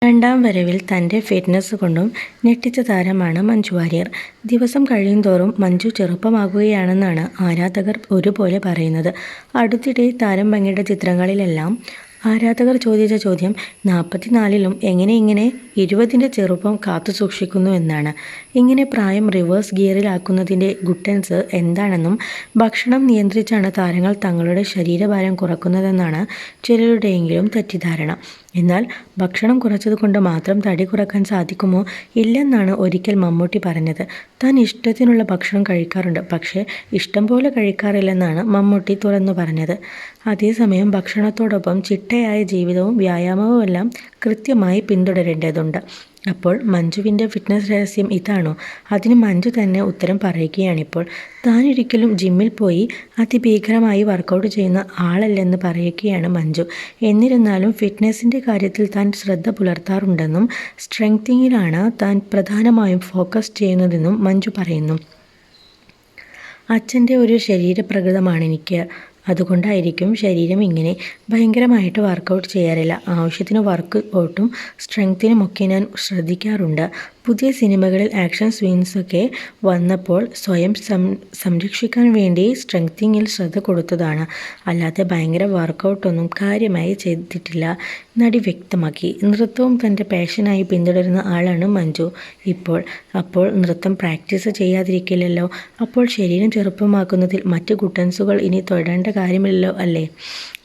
രണ്ടാം വരവിൽ തൻ്റെ ഫിറ്റ്നസ് കൊണ്ടും ഞെട്ടിച്ച താരമാണ് മഞ്ജു വാര്യർ. ദിവസം കഴിയുന്തോറും മഞ്ജു ചെറുപ്പമാകുകയാണെന്നാണ് ആരാധകർ ഒരുപോലെ പറയുന്നത്. അടുത്തിടെ താരം പങ്കിട്ട ചിത്രങ്ങളിലെല്ലാം ആരാധകർ ചോദിച്ച ചോദ്യം 44ലും എങ്ങനെ ഇങ്ങനെ 20ൻ്റെ ചെറുപ്പം കാത്തുസൂക്ഷിക്കുന്നു എന്നാണ്. ഇങ്ങനെ പ്രായം റിവേഴ്സ് ഗിയറിലാക്കുന്നതിൻ്റെ ഗുട്ടൻസ് എന്താണെന്നും ഭക്ഷണം നിയന്ത്രിച്ചാണ് താരങ്ങൾ തങ്ങളുടെ ശരീരഭാരം കുറക്കുന്നതെന്നാണ് ചിലരുടെയെങ്കിലും തെറ്റിദ്ധാരണ. എന്നാൽ ഭക്ഷണം കുറച്ചതുകൊണ്ട് മാത്രം തടി കുറക്കാൻ സാധിക്കുമോ? ഇല്ലെന്നാണ് ഒരിക്കൽ മമ്മൂട്ടി പറഞ്ഞത്. താൻ ഇഷ്ടത്തിനുള്ള ഭക്ഷണം കഴിക്കാറുണ്ട്, പക്ഷേ ഇഷ്ടം പോലെ കഴിക്കാറില്ലെന്നാണ് മമ്മൂട്ടി തുറന്നു പറഞ്ഞത്. അതേസമയം ഭക്ഷണത്തോടൊപ്പം ചിട്ടയായ ജീവിതവും വ്യായാമവുമെല്ലാം കൃത്യമായി പിന്തുടരേണ്ടതുണ്ട്. അപ്പോൾ മഞ്ജുവിൻ്റെ ഫിറ്റ്നസ് രഹസ്യം ഇതാണോ? അതിന് മഞ്ജു തന്നെ ഉത്തരം പറയുകയാണിപ്പോൾ. താനൊരിക്കലും ജിമ്മിൽ പോയി അതിഭീകരമായി വർക്കൗട്ട് ചെയ്യുന്ന ആളല്ലെന്ന് പറയുകയാണ് മഞ്ജു. എന്നിരുന്നാലും ഫിറ്റ്നസിൻ്റെ കാര്യത്തിൽ താൻ ശ്രദ്ധ പുലർത്താറുണ്ടെന്നും സ്ട്രെങ്തിങ്ങിലാണ് താൻ പ്രധാനമായും ഫോക്കസ് ചെയ്യുന്നതെന്നും മഞ്ജു പറയുന്നു. അച്ഛൻ്റെ ഒരു ശരീരപ്രകൃതമാണെനിക്ക്. അതുകൊണ്ടായിരിക്കും ശരീരം ഇങ്ങനെ. ഭയങ്കരമായിട്ട് വർക്കൗട്ട് ചെയ്യാറില്ല. ആവശ്യത്തിന് വർക്ക് ഔട്ടും സ്ട്രെങ്തിനുമൊക്കെ ഞാൻ ശ്രദ്ധിക്കാറുണ്ട്. പുതിയ സിനിമകളിൽ ആക്ഷൻ സീൻസൊക്കെ വന്നപ്പോൾ സ്വയം സംരക്ഷിക്കാൻ വേണ്ടി സ്ട്രെങ്തിങ്ങിൽ ശ്രദ്ധ കൊടുത്തതാണ്. അല്ലാതെ ഭയങ്കര വർക്കൗട്ടൊന്നും കാര്യമായി ചെയ്തിട്ടില്ല, നടി വ്യക്തമാക്കി. നൃത്തവും തൻ്റെ പാഷനായി പിന്തുടരുന്ന ആളാണ് മഞ്ജു അപ്പോൾ നൃത്തം പ്രാക്ടീസ് ചെയ്യാതിരിക്കില്ലല്ലോ. അപ്പോൾ ശരീരം ചെറുപ്പമാക്കുന്നതിൽ മറ്റ് ഗുട്ടൻസുകൾ ഇനി തൊടേണ്ട കാര്യമില്ലല്ലോ അല്ലേ?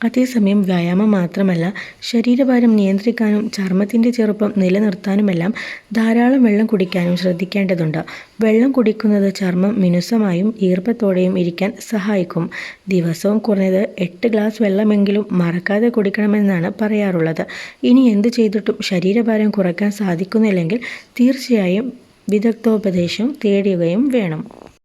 അതേസമയം വ്യായാമം മാത്രമല്ല, ശരീരഭാരം നിയന്ത്രിക്കാനും ചർമ്മത്തിൻ്റെ ചെറുപ്പം നിലനിർത്താനുമെല്ലാം ധാരാളം വെള്ളം കുടിക്കാനും ശ്രദ്ധിക്കേണ്ടതുണ്ട്. വെള്ളം കുടിക്കുന്നത് ചർമ്മം മിനുസമായും ഈർപ്പത്തോടെയും ഇരിക്കാൻ സഹായിക്കും. ദിവസവും കുറഞ്ഞത് 8 ഗ്ലാസ് വെള്ളമെങ്കിലും മറക്കാതെ കുടിക്കണമെന്നാണ് പറയാറുള്ളത്. ഇനി എന്ത് ചെയ്തിട്ടും ശരീരഭാരം കുറയ്ക്കാൻ സാധിക്കുന്നില്ലെങ്കിൽ തീർച്ചയായും വിദഗ്ധോപദേശം തേടുകയും വേണം.